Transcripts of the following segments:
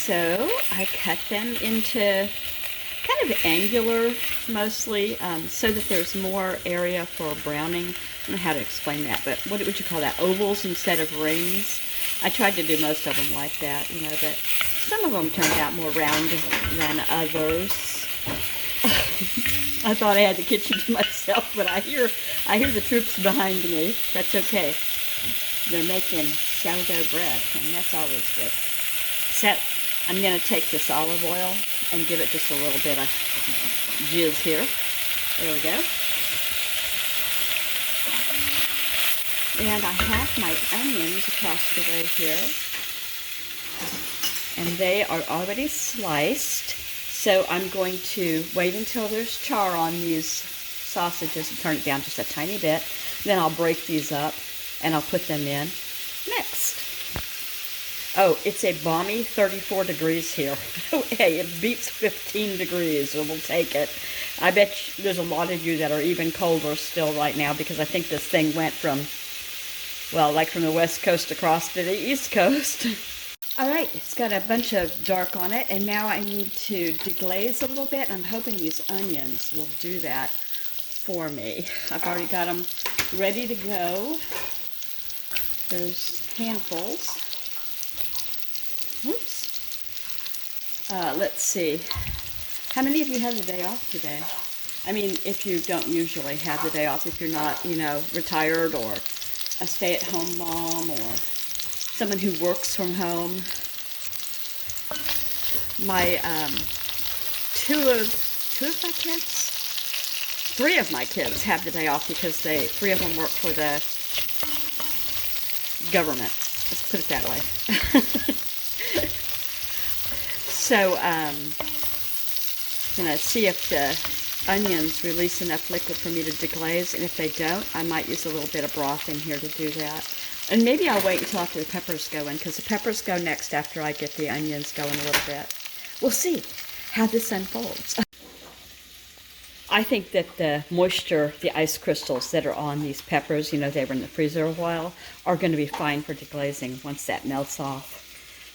So I cut them into kind of angular mostly, so that there's more area for browning. I don't know how to explain that, but what would you call that? Ovals instead of rings. I tried to do most of them like that, you know, but some of them turned out more round than others. I thought I had the kitchen to myself, but I hear the troops behind me. That's okay. They're making sourdough bread, and that's always good. So I'm going to take this olive oil and give it just a little bit of jizz here. There we go. And I have my onions across the way here. And they are already sliced. So I'm going to wait until there's char on these sausages and turn it down just a tiny bit. Then I'll break these up and I'll put them in next. Oh, it's a balmy 34 degrees here. Hey, it beats 15 degrees, so we'll take it. I bet there's a lot of you that are even colder still right now, because I think this thing went from, well, like from the west coast across to the east coast. All right, it's got a bunch of dark on it, and now I need to deglaze a little bit. I'm hoping these onions will do that for me. I've already got them ready to go. There's handfuls. Whoops. Let's see. How many of you have the day off today? I mean, if you don't usually have the day off, if you're not, you know, retired or a stay-at-home mom or someone who works from home. My, three of my kids have the day off because three of them work for the government. Let's put it that way. So, gonna see if the onions release enough liquid for me to deglaze, and if they don't, I might use a little bit of broth in here to do that. And maybe I'll wait until after the peppers go in, because the peppers go next after I get the onions going a little bit. We'll see how this unfolds. I think that the moisture, the ice crystals that are on these peppers, you know, they were in the freezer a while, are going to be fine for deglazing once that melts off.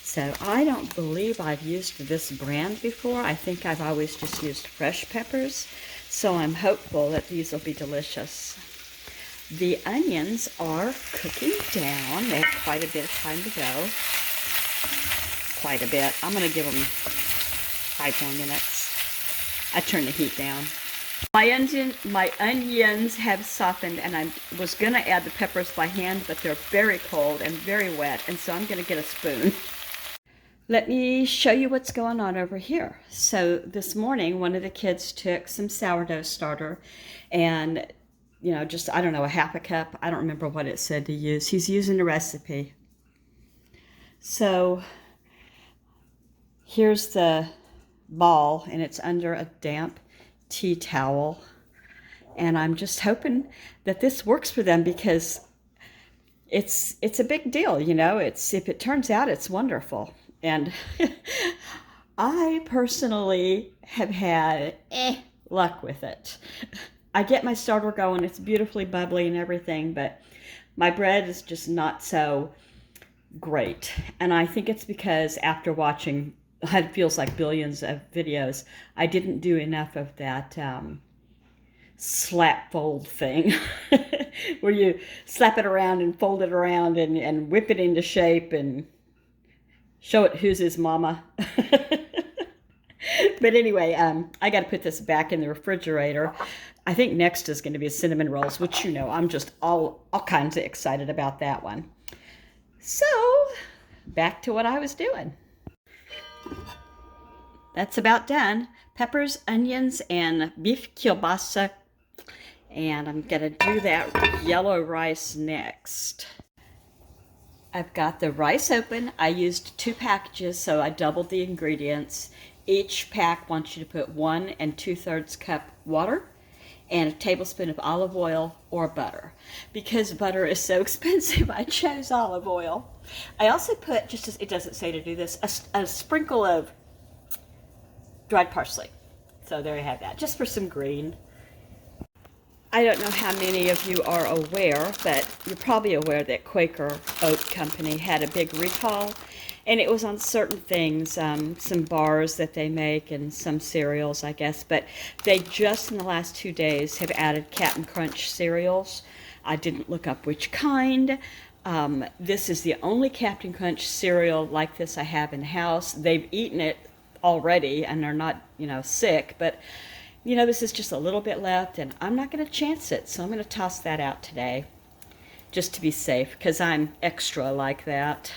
So I don't believe I've used this brand before. I think I've always just used fresh peppers. So I'm hopeful that these will be delicious. The onions are cooking down. They have quite a bit of time to go. Quite a bit. I'm going to give them 5 more minutes. I turned the heat down. My onions have softened, and I was going to add the peppers by hand, but they're very cold and very wet, and so I'm going to get a spoon. Let me show you what's going on over here. So this morning, one of the kids took some sourdough starter and, you know, just, I don't know, a half a cup. I don't remember what it said to use. He's using the recipe. So here's the ball, and it's under a damp tea towel. And I'm just hoping that this works for them, because it's a big deal, you know. If it turns out, it's wonderful. And I personally have had luck with it. I get my starter going, it's beautifully bubbly and everything, but my bread is just not so great. And I think it's because after watching, it feels like billions of videos, I didn't do enough of that slap fold thing where you slap it around and fold it around and whip it into shape and show it who's his mama. But anyway, I got to put this back in the refrigerator. I think next is going to be cinnamon rolls, which, you know, I'm just all kinds of excited about that one. So, back to what I was doing. That's about done. Peppers, onions, and beef kielbasa. And I'm going to do that yellow rice next. I've got the rice open. I used 2 packages, so I doubled the ingredients. Each pack wants you to put 1 2/3 cup water and a tablespoon of olive oil or butter. Because butter is so expensive, I chose olive oil. I also put, just as it doesn't say to do this, a sprinkle of dried parsley. So there you have that, just for some green. I don't know how many of you are aware, but you're probably aware that Quaker Oat Company had a big recall, And it was on certain things, some bars that they make and some cereals, I guess. But they just in the last 2 days have added Captain Crunch cereals. I didn't look up which kind. This is the only Captain Crunch cereal like this I have in the house. They've eaten it already and they're not, sick. But, this is just a little bit left and I'm not going to chance it. So I'm going to toss that out today just to be safe because I'm extra like that.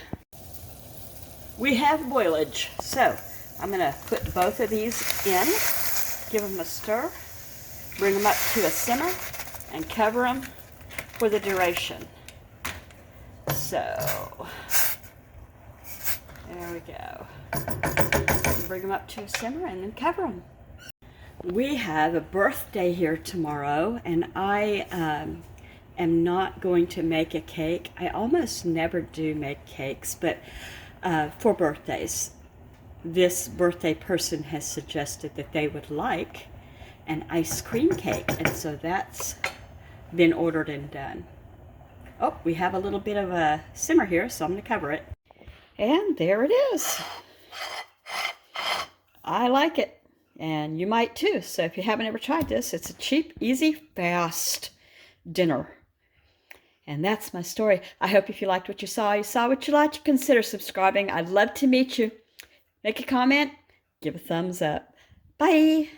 We have boilage, so I'm going to put both of these in, give them a stir, bring them up to a simmer, and cover them for the duration. So, there we go. Bring them up to a simmer and then cover them. We have a birthday here tomorrow, and I am not going to make a cake. I almost never do make cakes, but for birthdays, this birthday person has suggested that they would like an ice cream cake, and so that's been ordered and done. Oh, we have a little bit of a simmer here, so I'm going to cover it. And there it is. I like it, and you might too. So if you haven't ever tried this, it's a cheap, easy, fast dinner. And that's my story. I hope if you liked what you saw what you liked, consider subscribing. I'd love to meet you. Make a comment, give a thumbs up. Bye.